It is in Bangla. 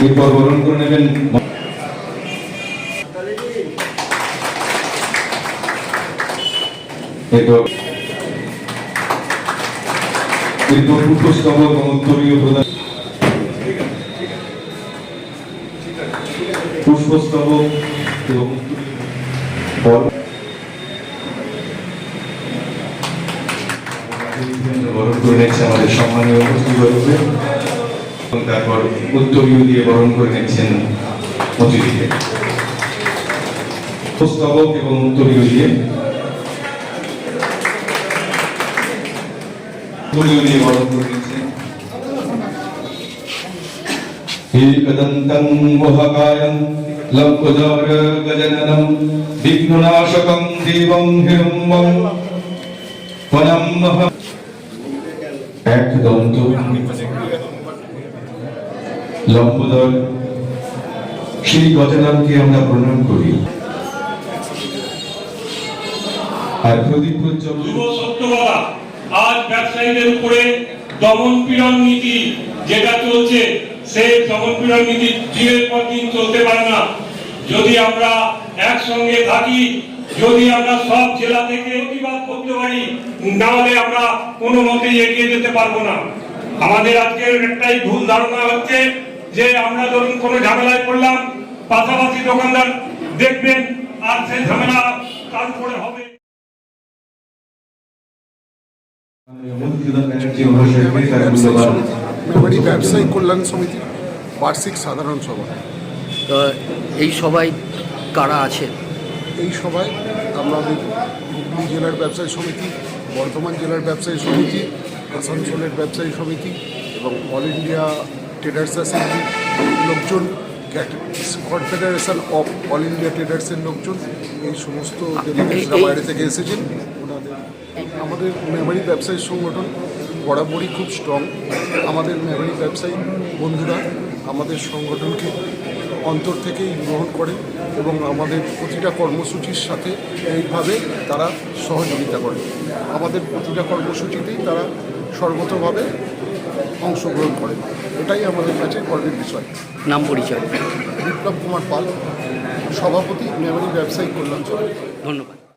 এরপর বরণ করে নেবেন পুষ্পস্তবক এবং উত্তরীয় প্রদান পুষ্পস্তবক এবং বরণ করে নিচ্ছে আমাদের সম্মানীয় অতিথিবর্গকে এবং তারপর উত্তরীয় দিয়ে বরণ করে নিচ্ছেন অতিথিকে। পুষ্পস্তবক এবং উত্তরীয় দিয়ে বরণ করে নিচ্ছেন। एकदन्तं वहकायं लम्बोदरगजननं विघ्ननाशकं देवं हिरण्मयं वनमः एकदন্ত লম্বোদর সেই গজাননকে আমরা প্রণাম করি। আর প্রদীপ প্রজ্বলন সত্যবাদা আজ ব্যবসায়ীদের উপরে দমন পীড়ন নীতি যেটা চলছে সেই দমন পীড়ন নীতি দিনের পর দিন চলতে পারে না। যদি আমরা একসঙ্গে থাকি, যদি আমরা সব জেলা থেকে প্রতিবাদ করতে পারি, না হলে আমরা কোনো মতেই এগিয়ে যেতে পারবো না। আমাদের আজকের একটাই ভুল ধারণা হচ্ছে যে আমরা ধরুন কোনো ঝামেলায় পড়লাম, পাশাপাশি দোকানদার দেখবেন আর সেই ঝামেলা তার উপরে হবে। মেমারি ব্যবসায়ী কল্যাণ সমিতির বার্ষিক সাধারণ সভা। এই সভায় কারা আছেন? এই সভায় আমাদের হুগলি জেলার ব্যবসায়ী সমিতি, বর্ধমান জেলার ব্যবসায়ী সমিতি, আসানসোলের ব্যবসায়ী সমিতি এবং অল ইন্ডিয়া ট্রেডার্স অ্যাসেম্বলির লোকজন, কনফেডারেশন অফ অল ইন্ডিয়া ট্রেডার্সের লোকজন, এই সমস্ত ডেলিগেটসরা বাইরে থেকে এসেছেন। আমাদের মেমারি ব্যবসায়ী সংগঠন বরাবরই খুব স্ট্রং। আমাদের মেমারি ব্যবসায়ী বন্ধুরা আমাদের সংগঠনকে অন্তর থেকেই গ্রহণ করেন এবং আমাদের প্রতিটা কর্মসূচির সাথে এইভাবে তারা সহযোগিতা করেন। আমাদের প্রতিটা কর্মসূচিতেই তারা সর্বতভাবে অংশগ্রহণ করেন। এটাই আমাদের কাছে গর্বের বিষয়। নাম পরিচয়? বিপ্লব কুমার পাল, সভাপতি, মেমারি ব্যবসায়ী কল্যাণ সমিতি। ধন্যবাদ।